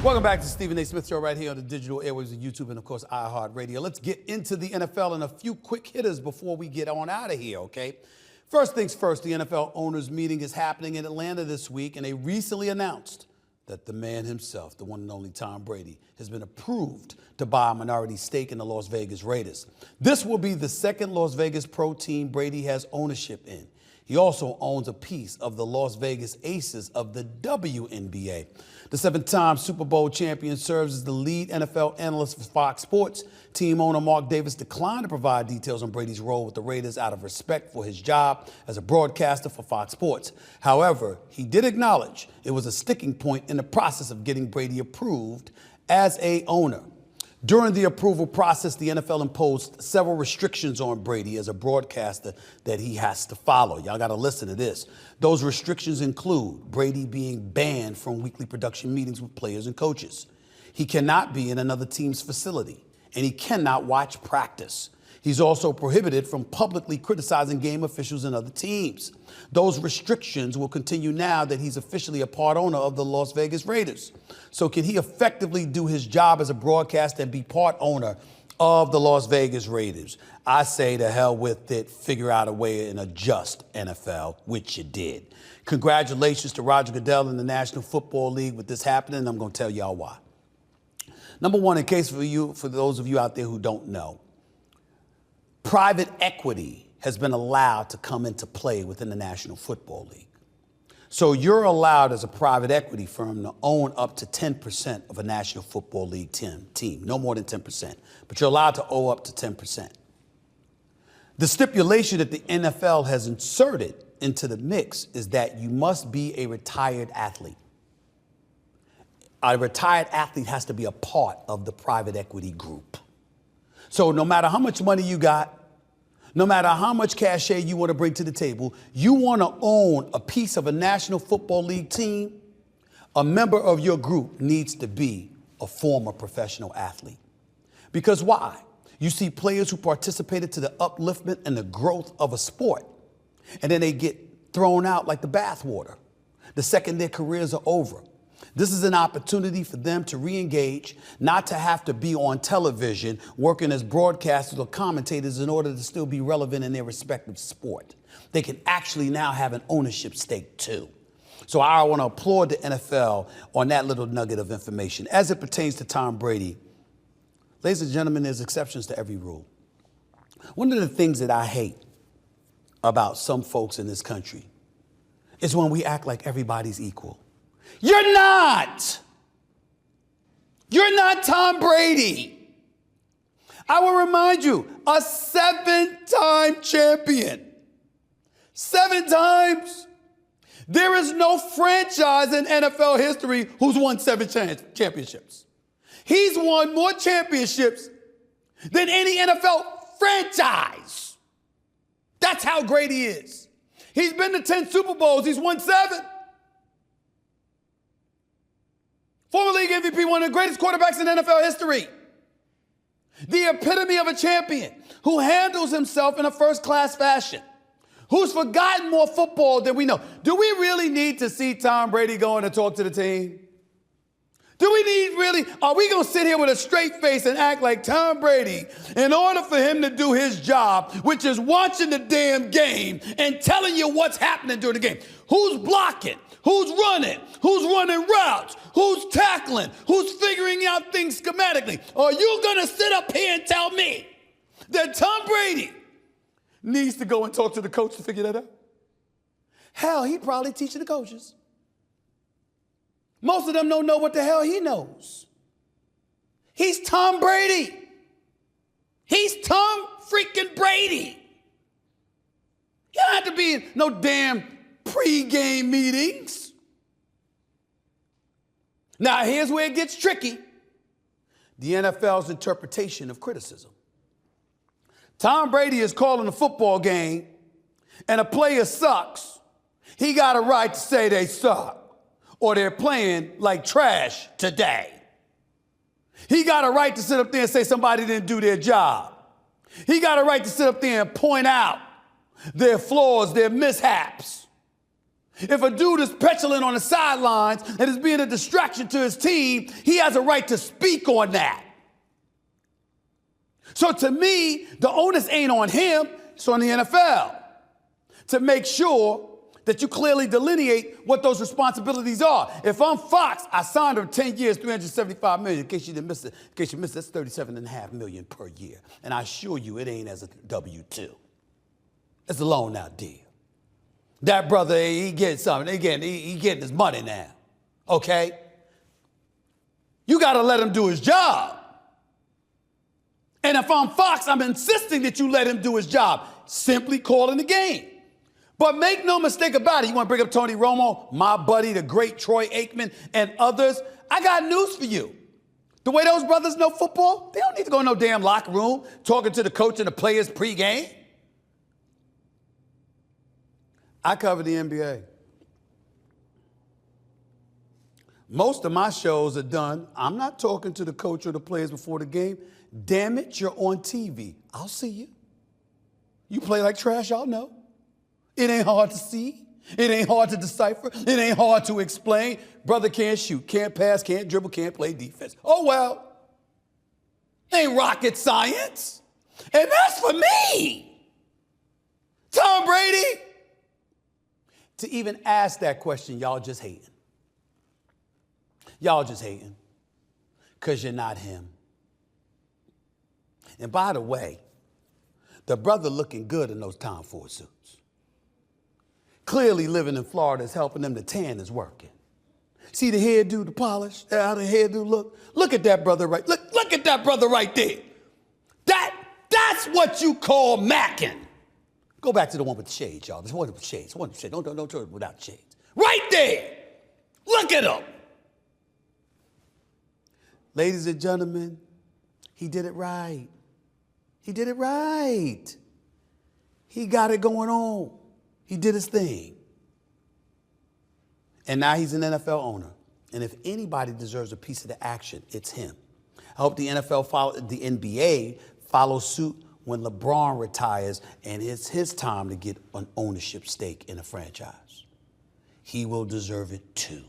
Welcome back to Stephen A. Smith Show right here on the digital airwaves of YouTube and, of course, iHeartRadio. Let's get into the NFL and a few quick hitters before we get on out of here, okay? First things first, the NFL owners meeting is happening in Atlanta this week, and they recently announced that the man himself, the one and only Tom Brady, has been approved to buy a minority stake in the Las Vegas Raiders. This will be the second Las Vegas pro team Brady has ownership in. He also owns a piece of the Las Vegas Aces of the WNBA. The seven-time Super Bowl champion serves as the lead NFL analyst for Fox Sports. Team owner Mark Davis declined to provide details on Brady's role with the Raiders out of respect for his job as a broadcaster for Fox Sports. However, he did acknowledge it was a sticking point in the process of getting Brady approved as a owner. During the approval process, the NFL imposed several restrictions on Brady as a broadcaster that he has to follow. Y'all got to listen to this. Those restrictions include Brady being banned from weekly production meetings with players and coaches. He cannot be in another team's facility, and he cannot watch practice. He's also prohibited from publicly criticizing game officials and other teams. Those restrictions will continue now that he's officially a part owner of the Las Vegas Raiders. So can he effectively do his job as a broadcaster and be part owner of the Las Vegas Raiders? I say to hell with it, figure out a way and adjust, NFL, which you did. Congratulations to Roger Goodell and the National Football League with this happening. I'm going to tell y'all why. Number one, in case for those of you out there who don't know, private equity has been allowed to come into play within the National Football League. So you're allowed as a private equity firm to own up to 10% of a National Football League team, no more than 10%, but you're allowed to owe up to 10%. The stipulation that the NFL has inserted into the mix is that you must be a retired athlete. A retired athlete has to be a part of the private equity group. So no matter how much money you got, no matter how much cachet you want to bring to the table, you want to own a piece of a National Football League team, a member of your group needs to be a former professional athlete. Because why? You see players who participated to the upliftment and the growth of a sport, and then they get thrown out like the bathwater the second their careers are over. This is an opportunity for them to re-engage, not to have to be on television working as broadcasters or commentators in order to still be relevant in their respective sport. They can actually now have an ownership stake too. So I want to applaud the NFL on that little nugget of information. As it pertains to Tom Brady, ladies and gentlemen, there's exceptions to every rule. One of the things that I hate about some folks in this country is when we act like everybody's equal. You're not. You're not Tom Brady. I will remind you, a 7-time champion. 7 times. There is no franchise in NFL history who's won 7 championships. He's won more championships than any NFL franchise. That's how great he is. He's been to 10 Super Bowls. He's won 7. Former league MVP, one of the greatest quarterbacks in NFL history. The epitome of a champion who handles himself in a first-class fashion, who's forgotten more football than we know. Do we really need to see Tom Brady going to talk to the team? Are we going to sit here with a straight face and act like Tom Brady, in order for him to do his job, which is watching the damn game and telling you what's happening during the game? Who's blocking? Who's running? Who's running routes? Who's tackling? Who's figuring out things schematically? Are you going to sit up here and tell me that Tom Brady needs to go and talk to the coach to figure that out? Hell, he'd probably teach the coaches. Most of them don't know what the hell he knows. He's Tom Brady. He's Tom freaking Brady. You don't have to be in no damn pre-game meetings. Now, here's where it gets tricky. The NFL's interpretation of criticism. Tom Brady is calling a football game and a player sucks. He got a right to say they suck or they're playing like trash today. He got a right to sit up there and say somebody didn't do their job. He got a right to sit up there and point out their flaws, their mishaps. If a dude is petulant on the sidelines and is being a distraction to his team, he has a right to speak on that. So to me, the onus ain't on him, it's on the NFL to make sure that you clearly delineate what those responsibilities are. If I'm Fox, I signed him 10 years, $375 million. In case you didn't miss it, that's $37.5 million per year. And I assure you, it ain't as a W-2. It's a loan out deal. That brother, he getting something. He getting his money now. Okay? You got to let him do his job. And if I'm Fox, I'm insisting that you let him do his job. Simply calling the game. But make no mistake about it. You want to bring up Tony Romo, my buddy, the great Troy Aikman, and others? I got news for you. The way those brothers know football, they don't need to go in no damn locker room talking to the coach and the players pregame. I cover the NBA. Most of my shows are done. I'm not talking to the coach or the players before the game. Damn it, you're on TV. I'll see you. You play like trash, I'll know. It ain't hard to see. It ain't hard to decipher. It ain't hard to explain. Brother can't shoot, can't pass, can't dribble, can't play defense. Oh, well. Ain't rocket science. And that's for me. Tom Brady. To even ask that question, y'all just hating. Y'all just hating because you're not him. And by the way, the brother looking good in those Tom Ford suits. Clearly living in Florida is helping them. The tan is working. See the hairdo, the polish, how the hairdo look? Look at that brother right. Look at that brother right there. That's what you call macking. Go back to the one with the shades, y'all. This one with shades. One with shades. Don't turn it without shades. Right there. Look at him. Ladies and gentlemen, he did it right. He did it right. He got it going on. He did his thing. And now he's an NFL owner. And if anybody deserves a piece of the action, it's him. I hope the NBA follows suit when LeBron retires and it's his time to get an ownership stake in a franchise. He will deserve it too.